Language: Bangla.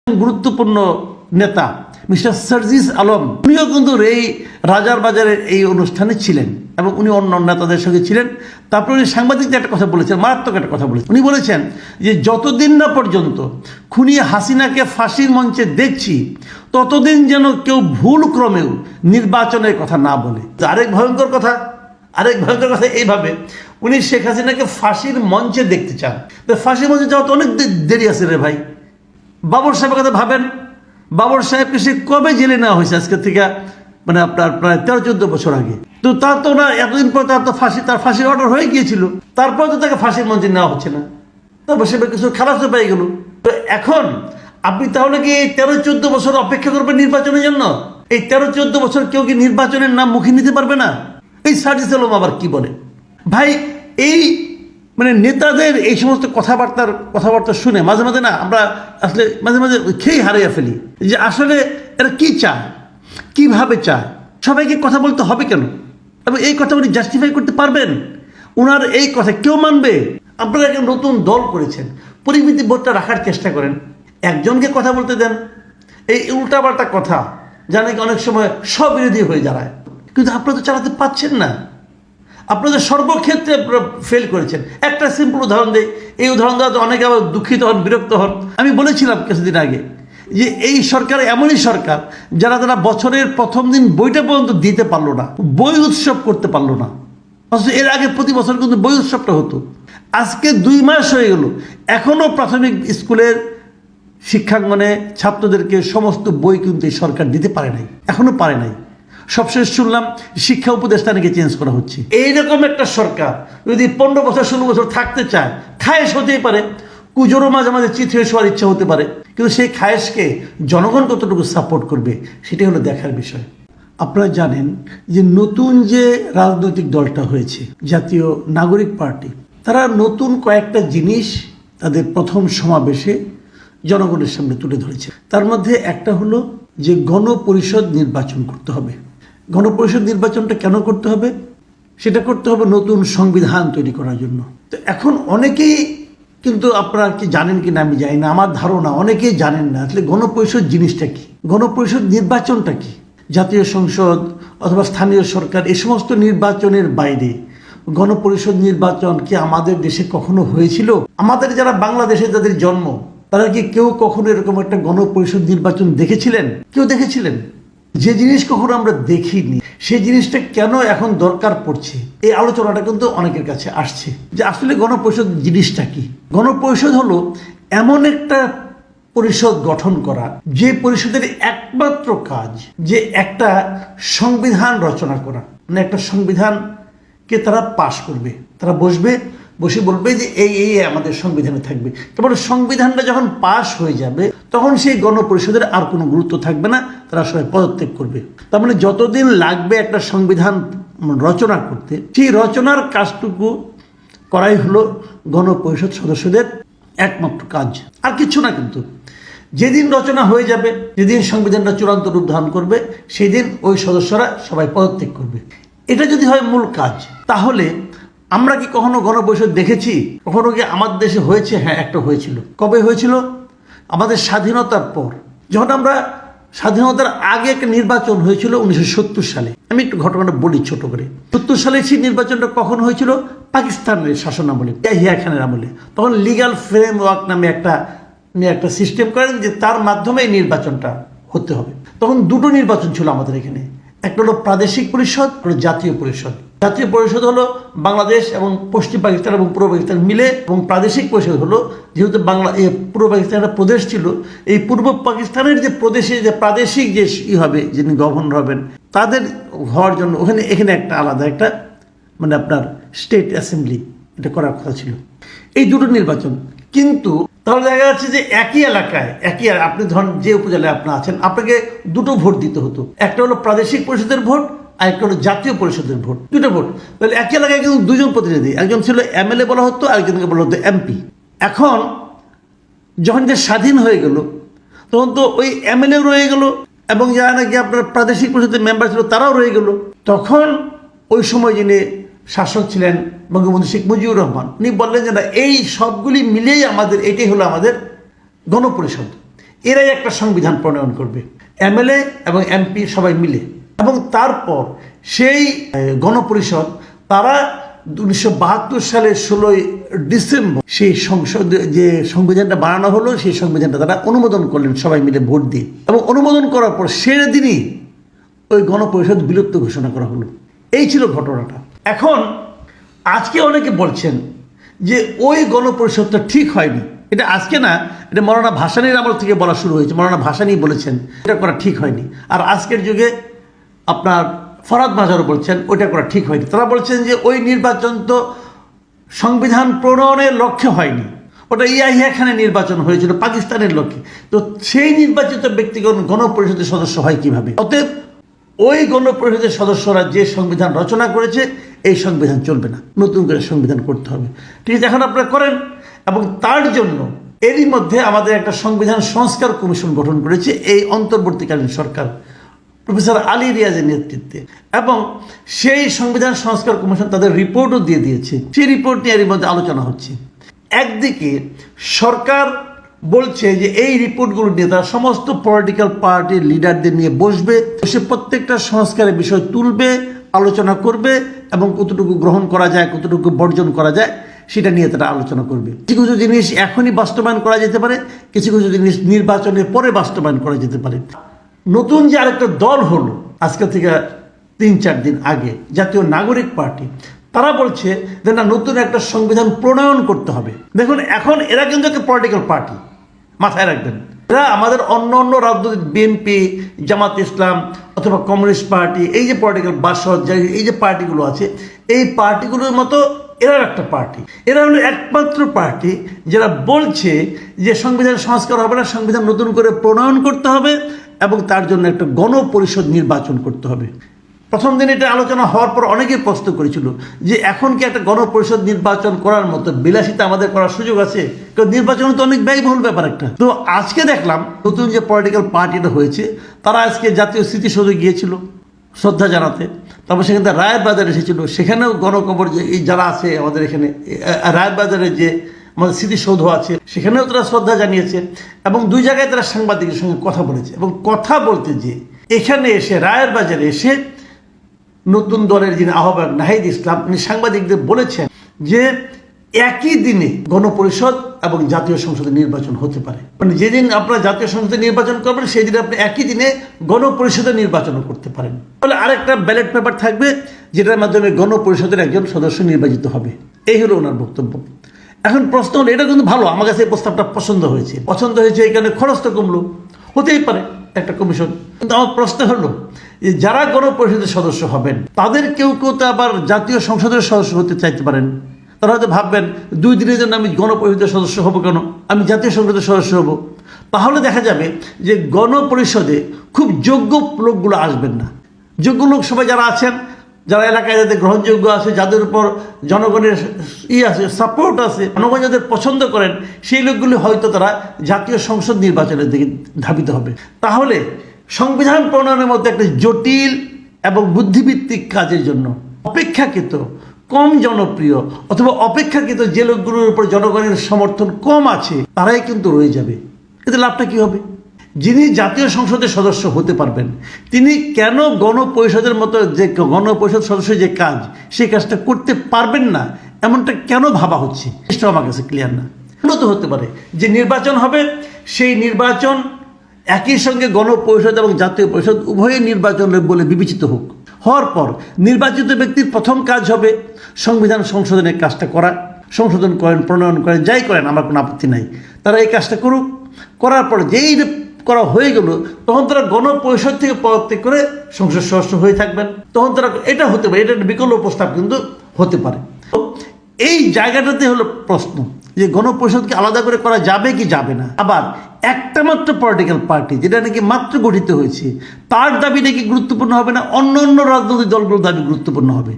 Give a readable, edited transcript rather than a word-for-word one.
গুরুত্বপূর্ণ নেতা মিস্টার সার্জিস আলম, উনিও কিন্তু এই রাজার বাজারের এই অনুষ্ঠানে ছিলেন এবং উনি অন্য নেতাদের সঙ্গে ছিলেন। তারপরে উনি সাংবাদিকদের একটা কথা বলেছেন, মারাত্মক একটা কথা বলেছেন। উনি বলেছেন যে যতদিন না পর্যন্ত খুনি হাসিনাকে ফাঁসির মঞ্চে দেখছি ততদিন যেন কেউ ভুল ক্রমেও নির্বাচনের কথা না বলে। আরেক ভয়ঙ্কর কথা এইভাবে উনি শেখ হাসিনাকে ফাঁসির মঞ্চে দেখতে চান। ফাঁসির মঞ্চে যাওয়া তো অনেক দেরি আছে রে ভাই। বাবর সাহেবের কথা ভাবেন, বাবর সাহেবকে সে কবে জেলে নেওয়া হয়েছে? আজকে থেকে মানে আপনার প্রায় 13-14 বছর আগে। তো তার তো না, এতদিন পর তার ফাঁসির অর্ডার হয়ে গিয়েছিল, তারপর তো তাকে ফাঁসির মঞ্চে নেওয়া হচ্ছে না। তারপর সে কিছু খালাসও পেয়ে গেল। তো এখন আপনি তাহলে কি 13-14 বছর অপেক্ষা করবেন নির্বাচনের জন্য? এই 13-14 বছর কেউ কি নির্বাচনের নাম মুখে নিতে পারবে না? এই সার্জিস আলম আবার কি বলে ভাই? এই মানে নেতাদের এই সমস্ত কথাবার্তা শুনে মাঝে মাঝে না আমরা আসলে মাঝে মাঝে খেয়ে হারিয়ে ফেলি যে আসলে এরা কি চায়, কিভাবে চায়, সবাইকে কথা বলতে হবে কেন, এবং এই কথা উনি জাস্টিফাই করতে পারবেন? ওনার এই কথা কেউ মানবে? আপনারা একটা নতুন দল করেছেন, পরিমিতি বোধটা রাখার চেষ্টা করেন, একজনকে কথা বলতে দেন। এই উল্টাপাল্টা কথা জানে কি অনেক সময় স্ববিরোধী হয়ে দাঁড়ায়, কিন্তু আপনারা তো চালাতে পারছেন না। আপনাদের সর্বক্ষেত্রে ফেল করেছেন। একটা সিম্পল উদাহরণ দেয়, এই উদাহরণ দেওয়া তো অনেকে আবার দুঃখিত হন, বিরক্ত হন। আমি বলেছিলাম কিছুদিন আগে যে এই সরকার এমনই সরকার যারা বছরের প্রথম দিন বইটা পর্যন্ত দিতে পারলো না, বই উৎসব করতে পারলো না। অথচ এর আগে প্রতি বছর কিন্তু বই উৎসবটা হতো। আজকে 2 মাস হয়ে গেল, এখনও প্রাথমিক স্কুলের শিক্ষাঙ্গনে ছাত্রদেরকে সমস্ত বই কিন্তু এই সরকার দিতে পারে নাই, এখনো পারে নাই। সবশেষ শুনলাম শিক্ষা উপদেষ্টা নাকি চেঞ্জ করা হচ্ছে। এইরকম একটা সরকার যদি 15 বছর 16 বছর থাকতে চায়, খায়েশ হতেই পারে, কুজোরও মাঝে মাঝে চিত হয়ে শোয়ার ইচ্ছা হতে পারে, কিন্তু সেই খায়েশকে জনগণ কতটুকু সাপোর্ট করবে সেটাই হলো দেখার বিষয়। আপনারা জানেন যে নতুন যে রাজনৈতিক দলটা হয়েছে জাতীয় নাগরিক পার্টি, তারা নতুন কয়েকটা জিনিস তাদের প্রথম সমাবেশে জনগণের সামনে তুলে ধরেছে। তার মধ্যে একটা হলো যে গণপরিষদ নির্বাচন করতে হবে। গণপরিষদ নির্বাচনটা কেন করতে হবে? সেটা করতে হবে নতুন সংবিধান তৈরি করার জন্য। তো এখন অনেকেই কিন্তু আপনারা কি জানেন কি না আমি জানি না, আমার ধারণা অনেকেই জানেন না আসলে গণপরিষদ জিনিসটা কি, গণপরিষদ নির্বাচনটা কি। জাতীয় সংসদ অথবা স্থানীয় সরকার এই সমস্ত নির্বাচনের বাইরে গণপরিষদ নির্বাচন কি আমাদের দেশে কখনো হয়েছিল? আমাদের যারা বাংলাদেশে যাদের জন্ম তারা কি কেউ কখনো এরকম একটা গণপরিষদ নির্বাচন দেখেছিলেন? কেউ দেখেছিলেন? যে জিনিস কখনো আমরা দেখিনি সেই জিনিসটা কেন এখন দরকার পড়ছে, এই আলোচনাটা কিন্তু অনেকের কাছে আসছে যে আসলে গণপরিষদ জিনিসটা কি। গণপরিষদ হলো এমন একটা পরিষদ গঠন করা যে পরিষদের একমাত্র কাজ যে একটা সংবিধান রচনা করা, মানে একটা সংবিধানকে তারা পাশ করবে, তারা বসে বলবে যে এই আমাদের সংবিধানে থাকবে। তারপরে সংবিধানটা যখন পাশ হয়ে যাবে তখন সেই গণপরিষদের আর কোনো গুরুত্ব থাকবে না, তারা সবাই পদত্যাগ করবে। তার মানে যতদিন লাগবে একটা সংবিধান রচনা করতে, সেই রচনার কাজটুকু করাই হলো গণপরিষদ সদস্যদের একমাত্র কাজ, আর কিছু না। কিন্তু যেদিন রচনা হয়ে যাবে, যেদিন সংবিধানটা চূড়ান্ত রূপ ধারণ করবে, সেই দিন ওই সদস্যরা সবাই পদত্যাগ করবে। এটা যদি হয় মূল কাজ, তাহলে আমরা কি কখনো গণপরিষদ দেখেছি? কখনো কি আমাদের দেশে হয়েছে? হ্যাঁ, একটা হয়েছিল। কবে হয়েছিল? আমাদের স্বাধীনতার পর। যখন আমরা স্বাধীনতার আগে একটা নির্বাচন হয়েছিল 1970 সালে। আমি একটু ঘটনাটা বলি ছোট করে। 70 সালে সেই নির্বাচনটা কখন হয়েছিল? পাকিস্তানের শাসন আমলে, ইয়াহিয়া খানের আমলে। তখন লিগ্যাল ফ্রেমওয়ার্ক নামে একটা সিস্টেম করেন যে তার মাধ্যমে এই নির্বাচনটা হতে হবে। তখন দুটো নির্বাচন ছিল আমাদের এখানে, একটা হলো প্রাদেশিক পরিষদ, একটা জাতীয় পরিষদ। জাতীয় পরিষদ হলো বাংলাদেশ এবং পশ্চিম পাকিস্তান এবং পূর্ব পাকিস্তান মিলে, এবং প্রাদেশিক পরিষদ হলো যেহেতু পূর্ব পাকিস্তান একটা প্রদেশ ছিল, এই পূর্ব পাকিস্তানের যে প্রদেশে যে প্রাদেশিক যে হবে, যিনি গভর্নর হবেন, তাদের হওয়ার জন্য এখানে একটা আলাদা একটা মানে আপনার স্টেট অ্যাসেম্বলি এটা করার কথা ছিল। এই দুটো নির্বাচন, কিন্তু তাহলে দেখা যাচ্ছে যে একই এলাকায় আপনি ধরেন যে উপজেলায় আপনি আছেন, আপনাকে দুটো ভোট দিতে হতো। একটা হলো প্রাদেশিক পরিষদের ভোট, আর একটা হলো জাতীয় পরিষদের ভোট। দুটো ভোট। তাহলে একই এলাকায় কিন্তু দুজন প্রতিনিধি, একজন ছিল এমএলএ বলা হতো, আরেকজনকে বলা হতো এমপি। এখন যখন যে স্বাধীন হয়ে গেল তখন তো ওই এমএলএ রয়ে গেল, এবং যারা নাকি আপনার প্রাদেশিক পরিষদের মেম্বার ছিল তারাও রয়ে গেল। তখন ওই সময় যিনি শাসক ছিলেন বঙ্গবন্ধু শেখ মুজিবুর রহমান, উনি বললেন যে না, এই সবগুলি মিলেই এটাই হলো আমাদের গণপরিষদ। এরাই একটা সংবিধান প্রণয়ন করবে, এমএলএ এবং এমপি সবাই মিলে। এবং তারপর সেই গণপরিষদ তারা 1972 সালের 16ই ডিসেম্বর সেই সংসদ যে সংবিধানটা বানানো হলো, সেই সংবিধানটা তারা অনুমোদন করলেন সবাই মিলে ভোট দিয়ে। এবং অনুমোদন করার পর সেদিনই ওই গণপরিষদ বিলুপ্ত ঘোষণা করা হলো। এই ছিল ঘটনাটা। এখন আজকে অনেকে বলছেন যে ওই গণপরিষদটা ঠিক হয়নি। এটা আজকে না, এটা মৌলানা ভাসানীর আমল থেকে বলা শুরু হয়েছে। মৌলানা ভাসানী বলেছেন এটা করা ঠিক হয়নি। আর আজকের যুগে আপনার ফরহাদ মাজারও বলছেন ওইটা করা ঠিক হয়নি। তারা বলছেন যে ওই নির্বাচন তো সংবিধান প্রণয়নের লক্ষ্যে হয়নি, ওটা ইয়াহিয়া খানের নির্বাচন হয়েছিল পাকিস্তানের লক্ষ্যে। তো সেই নির্বাচিত ব্যক্তিগণ গণপরিষদের সদস্য হয় কিভাবে? অতএব ওই গণপরিষদের সদস্যরা যে সংবিধান রচনা করেছে এই সংবিধান চলবে না, নতুন করে সংবিধান করতে হবে। ঠিক আছে, এখন আপনারা করেন। এবং তার জন্য এরই মধ্যে আমাদের একটা সংবিধান সংস্কার কমিশন গঠন করেছে এই অন্তর্বর্তীকালীন সরকার প্রফেসর আলী রিয়াজের নেতৃত্বে। এবং সেই সংবিধান সংস্কার কমিশন তাদের রিপোর্টও দিয়ে দিয়েছে। সেই রিপোর্ট নিয়ে এর মধ্যে আলোচনা হচ্ছে। একদিকে সরকার বলছে যে এই রিপোর্টগুলো নিয়ে তারা সমস্ত পলিটিক্যাল পার্টির লিডারদের নিয়ে বসবে, সে প্রত্যেকটা সংস্কারের বিষয় তুলবে, আলোচনা করবে এবং কতটুকু গ্রহণ করা যায়, কতটুকু বর্জন করা যায় সেটা নিয়ে তারা আলোচনা করবে। কিছু কিছু জিনিস এখনই বাস্তবায়ন করা যেতে পারে, কিছু কিছু জিনিস নির্বাচনের পরে বাস্তবায়ন করা যেতে পারে। নতুন যে আরেকটা দল হলো আজকে থেকে 3-4 দিন আগে, জাতীয় নাগরিক পার্টি, তারা বলছে যে না, নতুন একটা সংবিধান প্রণয়ন করতে হবে। দেখুন, এখন এরা কিন্তু একটা পলিটিক্যাল পার্টি, মাথায় রাখবেন। এরা আমাদের অন্য অন্য রাজনৈতিক বিএনপি, জামাত ইসলাম অথবা কমিউনিস্ট পার্টি, এই যে পলিটিক্যাল বাসদ, এই যে পার্টিগুলো আছে, এই পার্টিগুলোর মতো এরা একটা পার্টি। এরা হলো একমাত্র পার্টি যারা বলছে যে সংবিধান সংস্কার হবে না, সংবিধান নতুন করে প্রণয়ন করতে হবে এবং তার জন্য একটা গণপরিষদ নির্বাচন করতে হবে। প্রথম দিন এটা আলোচনা হওয়ার পর অনেকেই প্রশ্ন করেছিল যে এখন কি একটা গণপরিষদ নির্বাচন করার মতো বিলাসিতা আমাদের করার সুযোগ আছে? কারণ নির্বাচন তো অনেক ব্যয়বহুল ব্যাপার একটা। তো আজকে দেখলাম নতুন যে পলিটিক্যাল পার্টিটা হয়েছে তারা আজকে জাতীয় স্মৃতিসৌধে গিয়েছিল শ্রদ্ধা জানাতে। তারপর সেখানে রায়ের বাজার এসেছিল, সেখানেও গণকবর যে এই যারা আছে আমাদের এখানে রায়ের বাজারে যে আমাদের স্মৃতিসৌধ আছে সেখানেও তারা শ্রদ্ধা জানিয়েছে। এবং দুই জায়গায় তারা সাংবাদিকের সঙ্গে কথা বলেছে। এবং কথা বলতে যে এখানে এসে রায়ের বাজারে এসে নতুন দলের যিনি আহ্বায়ক নাহিদ ইসলাম, উনি সাংবাদিকদের বলেছেন যে একই দিনে গণপরিষদ এবং জাতীয় সংসদের নির্বাচন হতে পারে। মানে যেদিন আপনারা জাতীয় সংসদের নির্বাচন করবেন সেই দিন আপনি একই দিনে গণপরিষদের নির্বাচনও করতে পারেন। তাহলে আরেকটা ব্যালট পেপার থাকবে যেটার মাধ্যমে গণপরিষদের একজন সদস্য নির্বাচিত হবে। এই হলো ওনার বক্তব্য। এখন প্রশ্ন হলো, এটা কিন্তু ভালো, আমার কাছে এই প্রস্তাবটা পছন্দ হয়েছে এই কারণে খরচ তো কমলো, হতেই পারে একটা কমিশন। কিন্তু আমার প্রশ্ন হলো যে যারা গণপরিষদের সদস্য হবেন তাদের কেউ কেউ তো আবার জাতীয় সংসদের সদস্য হতে চাইতে পারেন। তারা হয়তো ভাববেন 2 দিনের জন্য আমি গণপরিষদের সদস্য হব কেন, আমি জাতীয় সংসদের সদস্য হব। তাহলে দেখা যাবে যে গণপরিষদে খুব যোগ্য লোকগুলো আসবেন না। যোগ্য লোক সবাই যারা আছেন, যারা এলাকায় যাদের গ্রহণযোগ্য আছে, যাদের উপর জনগণের আছে, সাপোর্ট আছে, জনগণ যাদের পছন্দ করেন, সেই লোকগুলি হয়তো তারা জাতীয় সংসদ নির্বাচনের দিকে ধাবিত হবে। তাহলে সংবিধান প্রণয়নের মধ্যে একটা জটিল এবং বুদ্ধিভিত্তিক কাজের জন্য অপেক্ষাকৃত কম জনপ্রিয় অথবা অপেক্ষাকৃত যে লোকগুলোর উপর জনগণের সমর্থন কম আছে তারাই কিন্তু রয়ে যাবে। এতে লাভটা কী হবে? যিনি জাতীয় সংসদের সদস্য হতে পারবেন তিনি কেন গণপরিষদের মতো যে গণপরিষদ সদস্যের যে কাজ সেই কাজটা করতে পারবেন না, এমনটা কেন ভাবা হচ্ছে সেটা আমার কাছে ক্লিয়ার না। উন্নত হতে পারে যে নির্বাচন হবে সেই নির্বাচন একই সঙ্গে গণপরিষদ এবং জাতীয় পরিষদ উভয়ই নির্বাচন বলে বিবেচিত হোক। হওয়ার পর নির্বাচিত ব্যক্তির প্রথম কাজ হবে সংবিধান সংশোধনের কাজটা করা। সংশোধন করেন, প্রণয়ন করেন, যাই করেন, আমার কোনো আপত্তি নাই, তারা এই কাজটা করুক। করার পর যেই করা হয়ে গেল তখন তারা গণপরিষদ থেকে পদত্যাগ করে সংসদ সদস্য হয়ে থাকবেন। তখন তারা এটা হতে পারে, এটা একটা বিকল্প প্রস্তাব কিন্তু হতে পারে। তো এই জায়গাটাতে হলো প্রশ্ন যে গণপরিষদকে আলাদা করে করা যাবে কি যাবে না। আবার একটা মাত্র পলিটিক্যাল পার্টি যেটা নাকি মাত্র গঠিত হয়েছে তার দাবি নাকি গুরুত্বপূর্ণ হবে না, অন্য অন্য রাজনৈতিক দলগুলোর দাবি গুরুত্বপূর্ণ হবে।